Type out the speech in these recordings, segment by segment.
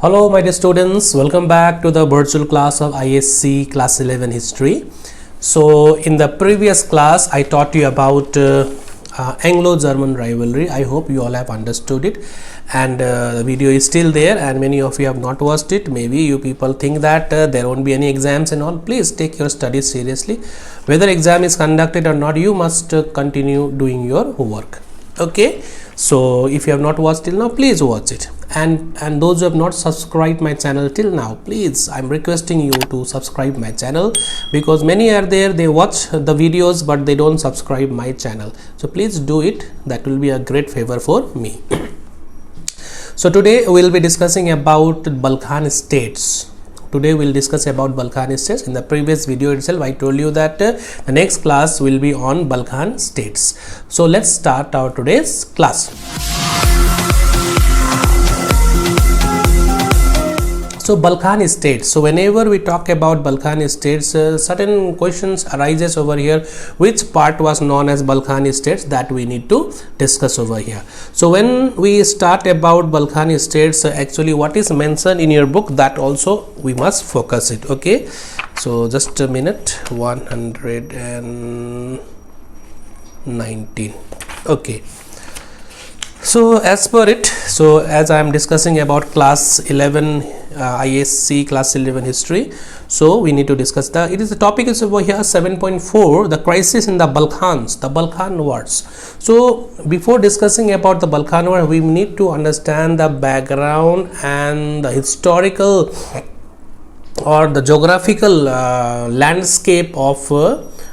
Hello my dear students, welcome back to the virtual class of ISC class 11 history. So in the previous class I taught you about Anglo-German rivalry. I hope you all have understood it, and the video is still there and many of you have not watched it. Maybe you people think that there won't be any exams and all. Please take your studies seriously. Whether exam is conducted or not, you must continue doing your work. Okay, so if you have not watched till now, please watch it, and those who have not subscribed my channel till now, please, I'm requesting you to subscribe my channel, because many are there, they watch the videos but they don't subscribe my channel. So please do it, that will be a great favor for me. So today we will be discussing about Balkan states. Today we will discuss about Balkan states. In the previous video itself I told you that the next class will be on Balkan states. So let's start our today's class. So Balkan states. So whenever we talk about Balkan states, certain questions arises over here. Which part was known as Balkan states, that we need to discuss over here. So when we start about Balkan states, actually what is mentioned in your book, that also we must focus it. Okay, so just a minute. 119. Okay. So as per it, so as I am discussing about class 11 ISC class 11 history, so we need to discuss the topic is over here 7.4, the crisis in the Balkans, the Balkan wars. So before discussing about the Balkan war, we need to understand the background and the historical or the geographical landscape of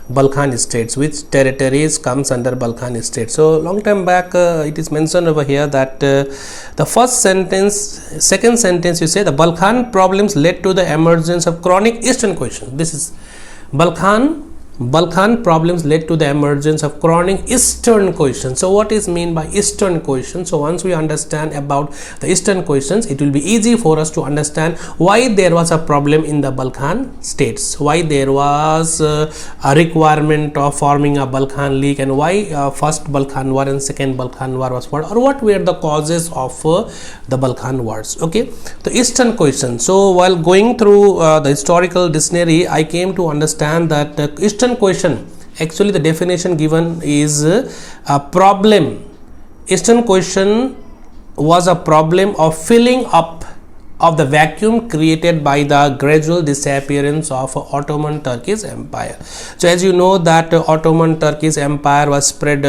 Balkan states, which territories comes under Balkan states. So long time back it is mentioned over here that the first sentence, second sentence, you say the Balkan problems led to the emergence of chronic Eastern question. This is Balkan problems led to the emergence of chronic Eastern question. So what is mean by Eastern question? So once we understand about the Eastern questions, it will be easy for us to understand why there was a problem in the Balkan states, why there was a requirement of forming a Balkan League, and why first Balkan War and second Balkan War was fought, or what were the causes of the Balkan wars. Okay, the Eastern question. So while going through the historical dictionary, I came to understand that Eastern question, actually the definition given is a problem. Eastern question was a problem of filling up of the vacuum created by the gradual disappearance of Ottoman Turkish Empire. So as you know that Ottoman Turkish Empire was spread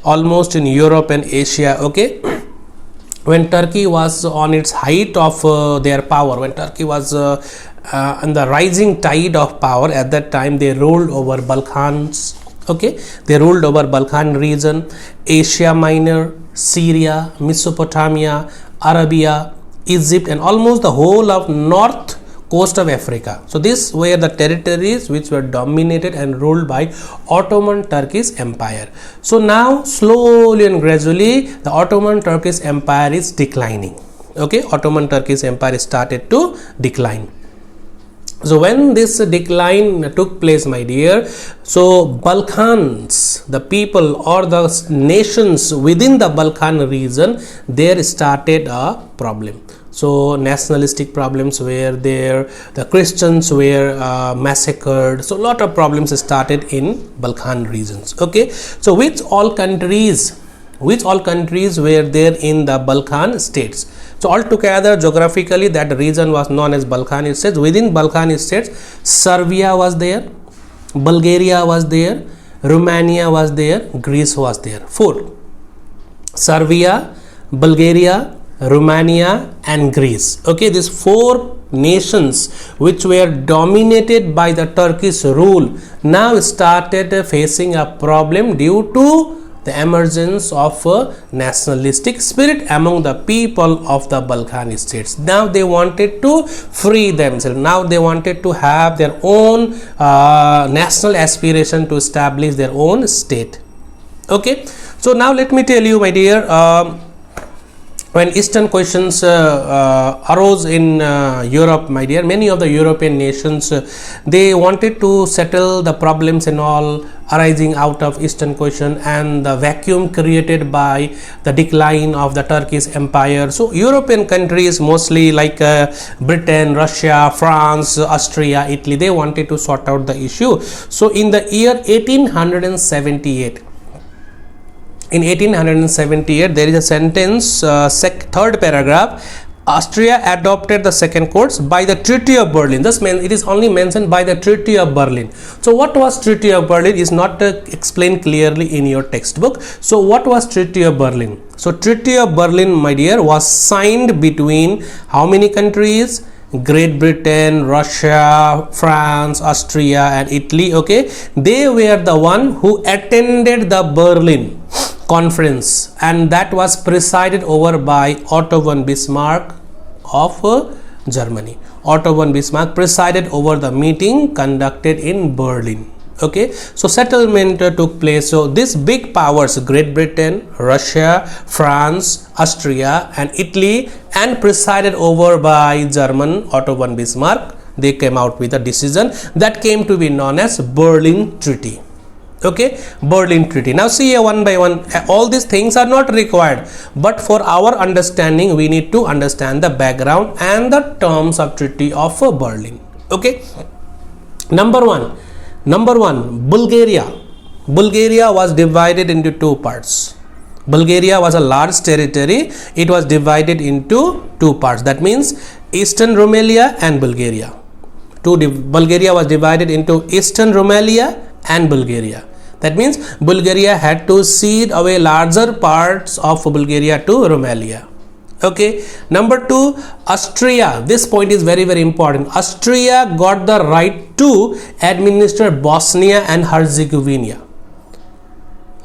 almost in Europe and Asia. Okay, when Turkey was on its height of their power, when Turkey was on the rising tide of power, at that time they ruled over Balkans. Okay, they ruled over Balkan region, Asia Minor, Syria, Mesopotamia, Arabia, Egypt, and almost the whole of north coast of Africa. So these were the territories which were dominated and ruled by Ottoman Turkish Empire. So now slowly and gradually the Ottoman Turkish Empire is declining. Okay, Ottoman Turkish Empire started to decline. So when this decline took place, my dear, so Balkans, the people or the nations within the Balkan region, there started a problem. So nationalistic problems were there, the Christians were massacred, so a lot of problems started in Balkan regions. Okay, so which all countries were there in the Balkan states? So altogether geographically that region was known as Balkan states. Within Balkan states, Serbia was there, Bulgaria was there, Romania was there, Greece was there. 4. Serbia, Bulgaria, Romania and Greece. Okay, these 4 nations which were dominated by the Turkish rule now started facing a problem due to the emergence of nationalistic spirit among the people of the Balkan states. Now they wanted to free themselves. Now they wanted to have their own national aspiration to establish their own state. Okay, so now let me tell you, my dear, when Eastern questions arose in Europe, my dear, many of the European nations they wanted to settle the problems and all arising out of Eastern question and the vacuum created by the decline of the Turkish empire. So European countries, mostly like Britain, Russia, France, Austria, Italy, they wanted to sort out the issue. So in the year 1878, in 1878, there is a sentence, third paragraph, Austria adopted the second course by the Treaty of Berlin. This means it is only mentioned by the Treaty of Berlin. So what was Treaty of Berlin is not explained clearly in your textbook. So what was Treaty of Berlin? So Treaty of Berlin, my dear, was signed between how many countries? Great Britain, Russia, France, Austria and Italy. Okay, they were the one who attended the Berlin conference, and that was presided over by Otto von Bismarck of Germany. Otto von Bismarck presided over the meeting conducted in Berlin. Okay, so settlement took place. So these big powers, Great Britain, Russia, France, Austria and Italy, and presided over by German Otto von Bismarck, they came out with a decision that came to be known as Berlin Treaty. Okay, Berlin Treaty. Now see here one by one, all these things are not required, but for our understanding we need to understand the background and the terms of Treaty of Berlin. Okay, number one, Bulgaria. Bulgaria was divided into two parts. Bulgaria was a large territory. It was divided into two parts. That means Eastern Rumelia and Bulgaria. Bulgaria was divided into Eastern Rumelia and Bulgaria. That means Bulgaria had to cede away larger parts of Bulgaria to Rumelia. Okay, number two, Austria. This point is very, very important. Austria got the right to administer Bosnia and Herzegovina.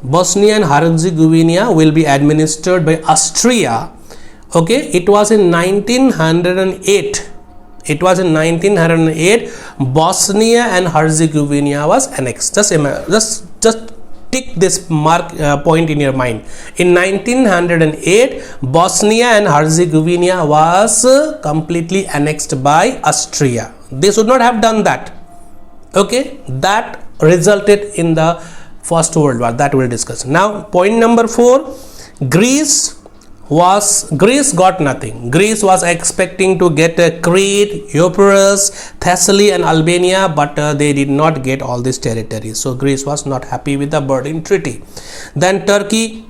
Bosnia and Herzegovina will be administered by Austria. Okay, it was in 1908. It was in 1908 Bosnia and Herzegovina was annexed. Just tick this point in your mind. In 1908 Bosnia and Herzegovina was completely annexed by Austria. They should not have done that. Okay, that resulted in the First World War, that we'll discuss. Now point number 4, Greece got nothing. Greece was expecting to get Crete, Euphrates, Thessaly and Albania, but they did not get all these territories. So Greece was not happy with the Berlin Treaty. Then Turkey,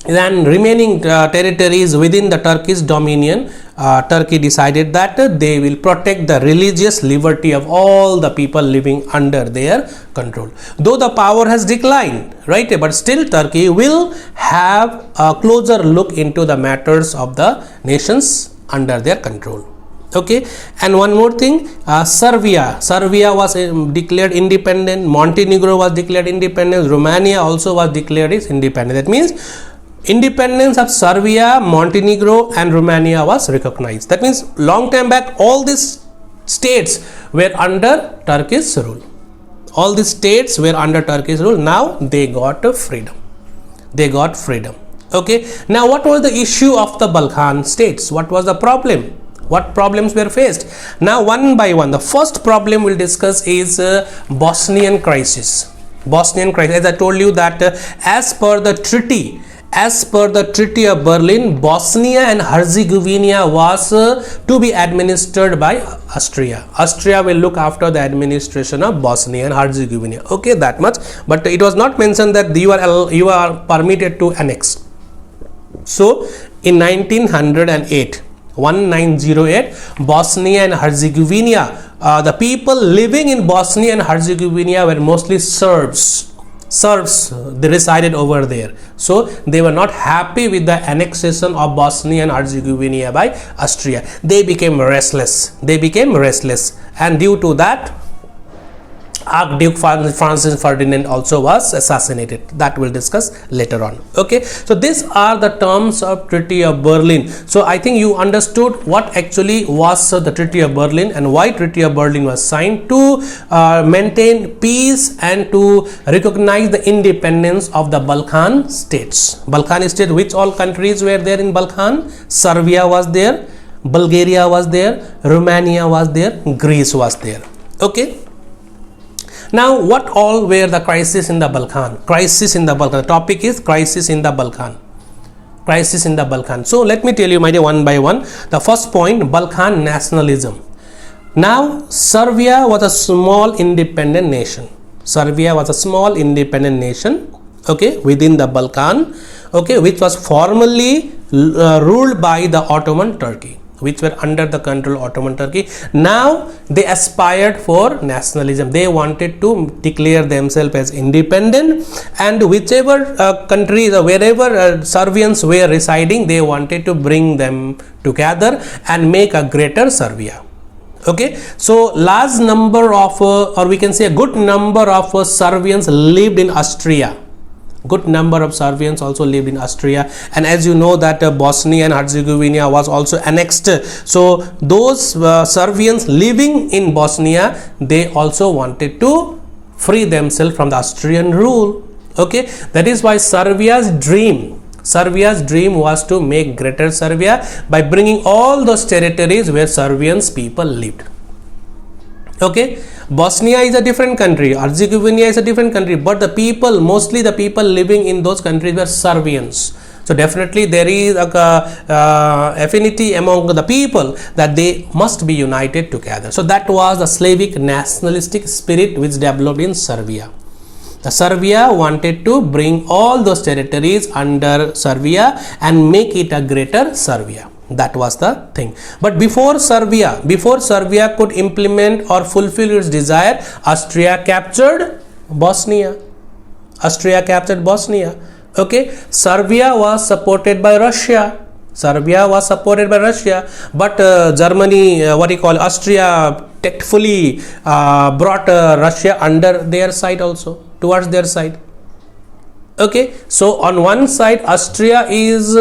then remaining territories within the Turkish dominion, Turkey decided that they will protect the religious liberty of all the people living under their control. Though the power has declined, right, but still Turkey will have a closer look into the matters of the nations under their control. Okay, and one more thing, Serbia was declared independent, Montenegro was declared independent, Romania also was declared as independent. That means independence of Serbia, Montenegro and Romania was recognized. That means long time back all these states were under Turkish rule. All these states were under Turkish rule. Now they got freedom. Okay, now what was the issue of the Balkan states? What was the problem? What problems were faced? Now one by one, the first problem we'll discuss is Bosnian crisis. As I told you that as per the Treaty of Berlin, Bosnia and Herzegovina was to be administered by Austria. Austria will look after the administration of Bosnia and Herzegovina. Okay, that much. But it was not mentioned that you are permitted to annex. So in 1908, Bosnia and Herzegovina, the people living in Bosnia and Herzegovina were mostly Serbs. They resided over there, so they were not happy with the annexation of Bosnia and Herzegovina by Austria. They became restless, and due to that Archduke Francis Ferdinand also was assassinated. That we'll discuss later on. Okay, so these are the terms of Treaty of Berlin. So I think you understood what actually was the Treaty of Berlin and why Treaty of Berlin was signed, to maintain peace and to recognize the independence of the Balkan states. Balkan states, which all countries were there in Balkan? Serbia was there, Bulgaria was there, Romania was there, Greece was there. Okay. Now, what all were the crisis in the Balkan? Crisis in the Balkan. The topic is crisis in the Balkan. Crisis in the Balkan. So, let me tell you, my dear, one by one. The first point, Balkan nationalism. Now, Serbia was a small independent nation. Serbia was a small independent nation, okay, within the Balkan, okay, which was formerly ruled by the Ottoman Turkey, which were under the control of Ottoman Turkey. Now they aspired for nationalism. They wanted to declare themselves as independent, and whichever countries or wherever Serbians were residing, they wanted to bring them together and make a greater Serbia. Okay, so large number of or we can say a good number of Serbians lived in Austria. Good number of Serbians also lived in Austria, and as you know that Bosnia and Herzegovina was also annexed. So those Serbians living in Bosnia, they also wanted to free themselves from the Austrian rule. Okay, that is why Serbia's dream was to make greater Serbia by bringing all those territories where Serbians people lived. Okay, Bosnia is a different country, Herzegovina is a different country, but the people, mostly the people living in those countries were Serbians. So definitely there is a affinity among the people that they must be united together. So that was the Slavic nationalistic spirit which developed in Serbia. The Serbia wanted to bring all those territories under Serbia and make it a greater Serbia. That was the thing. But before Serbia could implement or fulfill its desire, Austria captured Bosnia. Okay, Serbia was supported by Russia. But Germany, Austria tactfully brought Russia under their side also, towards their side. Okay, so on one side Austria is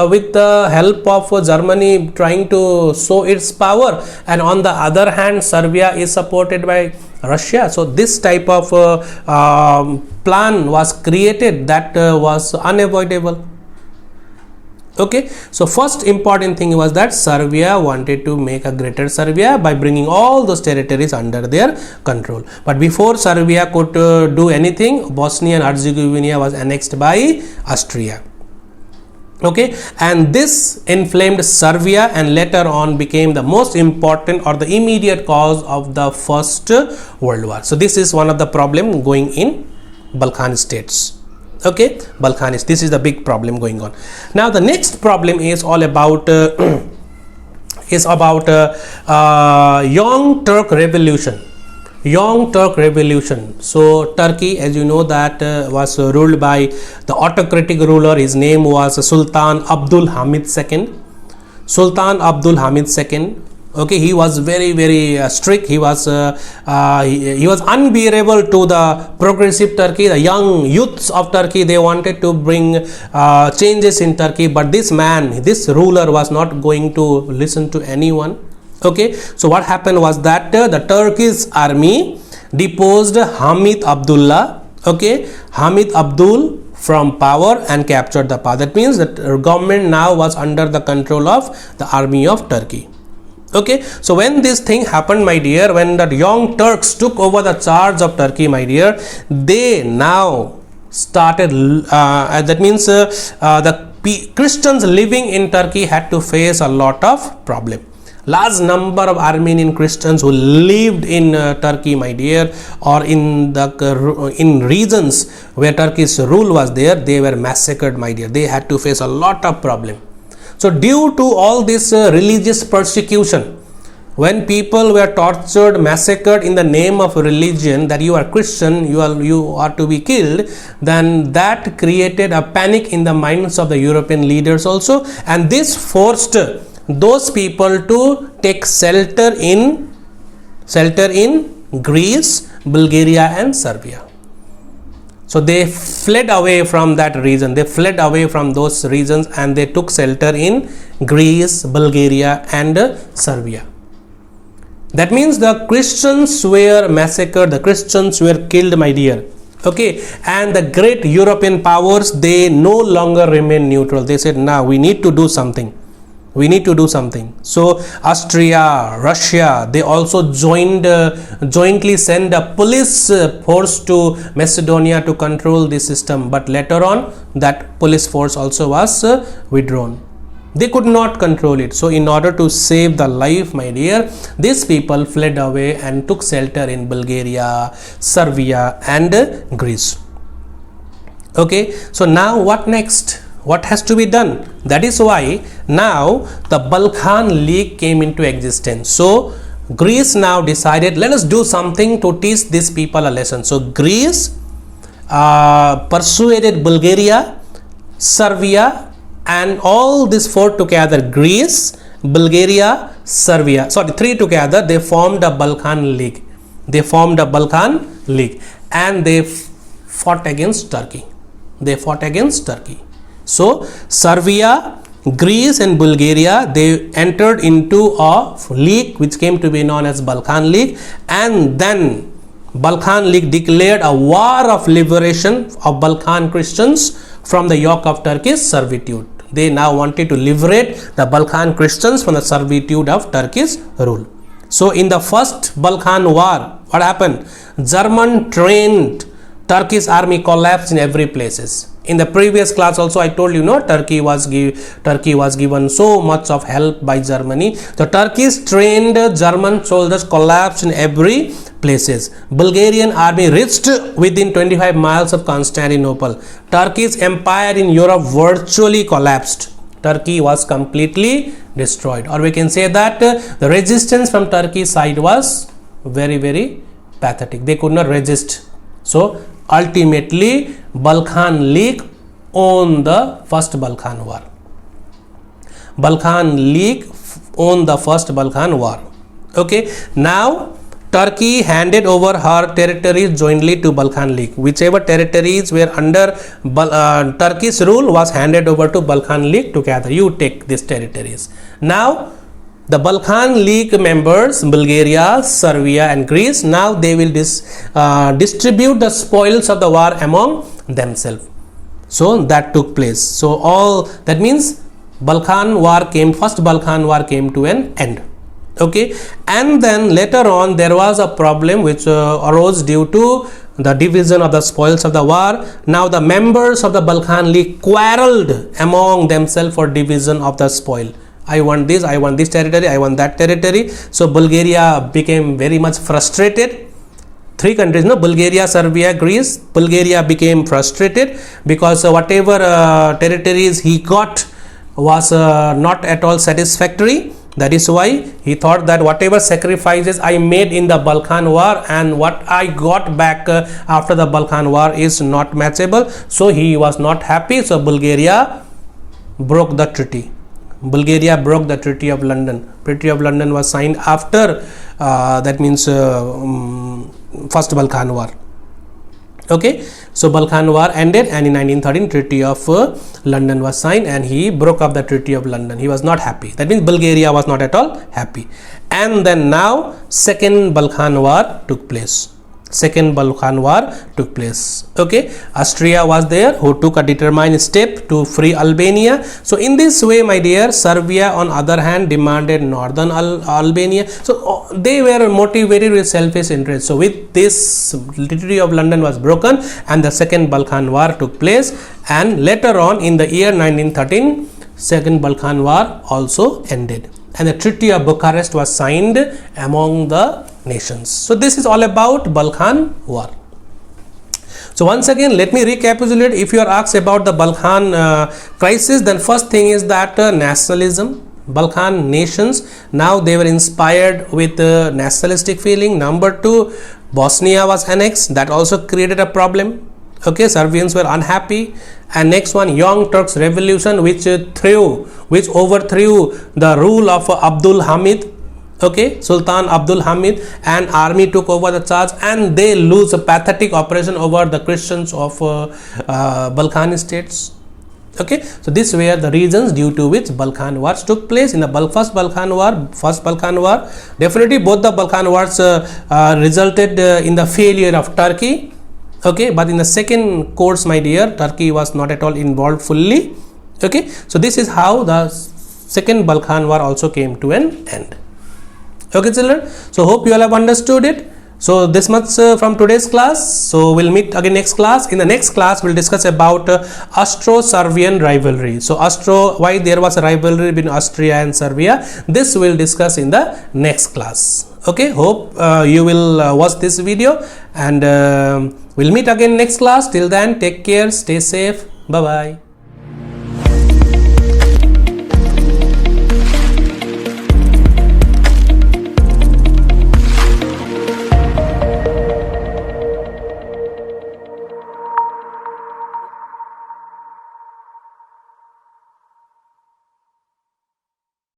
with the help of Germany trying to show its power, and on the other hand Serbia is supported by Russia. So this type of plan was created that was unavoidable. Okay, so first important thing was that Serbia wanted to make a greater Serbia by bringing all those territories under their control. But before Serbia could do anything, Bosnia and Herzegovina was annexed by Austria. Okay, and this inflamed Serbia and later on became the most important or the immediate cause of the First World War. So this is one of the problem going in Balkan states. Okay, Balkans, this is the big problem going on. Now the next problem is all about Young Turk Revolution. So Turkey, as you know, that was ruled by the autocratic ruler. His name was Sultan Abdul Hamid II. Okay, he was very strict. He was unbearable to the progressive Turkey, the young youths of Turkey. They wanted to bring changes in Turkey, but this ruler was not going to listen to anyone. Okay, so what happened was that the Turkish army deposed Hamid Abdullah, okay, Hamid Abdul, from power and captured the power. That means that government now was under the control of the army of Turkey. Okay, so when this thing happened, my dear, when the young Turks took over the charge of Turkey, my dear, they now started, that means the Christians living in Turkey had to face a lot of problem. Large number of Armenian Christians who lived in Turkey, my dear, or in regions where Turkish rule was there, they were massacred, my dear. They had to face a lot of problem. So due to all this religious persecution, when people were tortured, massacred in the name of religion, that you are Christian, you are to be killed, then that created a panic in the minds of the European leaders also, and this forced those people to take shelter in Greece, Bulgaria and Serbia. So they fled away from that region, they fled away from those regions, and they took shelter in Greece, Bulgaria and Serbia. That means the Christians were massacred, the Christians were killed, my dear. Okay, and the great European powers, they no longer remain neutral. They said, now we need to do something. We need to do something. So Austria, Russia, they also jointly send a police force to Macedonia to control the system. But later on, that police force also was withdrawn. They could not control it. So in order to save the life, my dear, these people fled away and took shelter in Bulgaria, Serbia and Greece. Okay, so now what next? What has to be done? That is why now the Balkan League came into existence. So Greece now decided, let us do something to teach these people a lesson. So Greece persuaded Bulgaria, Serbia and all these four together, Greece, Bulgaria, Serbia, three together, they formed a Balkan League. They formed a Balkan League and they fought against Turkey. They fought against Turkey. So Serbia, Greece and Bulgaria, they entered into a league which came to be known as Balkan League, and then Balkan League declared a war of liberation of Balkan Christians from the yoke of Turkish servitude. They now wanted to liberate the Balkan Christians from the servitude of Turkish rule. So in the first Balkan War, what happened? German trained Turkish army collapsed in every places. In the previous class also I told you, Turkey was given so much of help by Germany. The Turkish trained German soldiers collapsed in every places. Bulgarian army reached within 25 miles of Constantinople. Turkey's empire in Europe virtually collapsed. Turkey was completely destroyed, or we can say that the resistance from Turkey's side was very, very pathetic. They could not resist. So ultimately Balkan League won the first Balkan War. Balkan League won the first Balkan War. Okay, now Turkey handed over her territories jointly to Balkan League. Whichever territories were under Turkish rule was handed over to Balkan League together. You take these territories. Now the Balkan League members, Bulgaria, Serbia and Greece, now they will distribute the spoils of the war among themselves. So that took place. So all that means first Balkan War came to an end. Okay, and then later on there was a problem which arose due to the division of the spoils of the war. Now the members of the Balkan League quarreled among themselves for division of the spoil. I want this territory, I want that territory. So Bulgaria became very much frustrated. Three countries, Bulgaria, Serbia, Greece. Bulgaria became frustrated because whatever territories he got was not at all satisfactory. That is why he thought that whatever sacrifices I made in the Balkan War and what I got back after the Balkan War is not matchable. So he was not happy. So Bulgaria broke the treaty. Bulgaria broke the Treaty of London. Treaty of London was signed after that means first Balkan War. Okay, so Balkan War ended and in 1913 Treaty of London was signed and he broke up the Treaty of London. He was not happy. That means Bulgaria was not at all happy. And then now second Balkan War took place. Second Balkan War took place. Okay, Austria was there who took a determined step to free Albania. So in this way, my dear, Serbia on other hand demanded northern Albania. So they were motivated with selfish interest. So with this, Treaty of London was broken and the second Balkan War took place, and later on in the year 1913 second Balkan War also ended and the Treaty of Bucharest was signed among the nations. So this is all about Balkan War. So once again, let me recapitulate. If you are asked about the Balkan crisis, then first thing is that nationalism. Balkan nations, now they were inspired with nationalistic feeling. Number two, Bosnia was annexed. That also created a problem. Okay, Serbians were unhappy. And next one, Young Turks revolution, which overthrew the rule of Abdul Hamid. Okay, Sultan Abdul Hamid and army took over the charge, and they lose a pathetic operation over the Christians of Balkan states. Okay, so these were the reasons due to which Balkan wars took place. In the first Balkan War, definitely both the Balkan wars resulted in the failure of Turkey. Okay, but in the second course, my dear, Turkey was not at all involved fully. Okay, so this is how the second Balkan War also came to an end. Okay, children, so hope you all have understood it. So this much from today's class. So we'll meet again next class. In the next class, we'll discuss about Austro-Serbian rivalry. So why there was a rivalry between Austria and Serbia, this we'll discuss in the next class. Okay, hope you will watch this video, and we'll meet again next class. Till then, take care, stay safe, bye bye.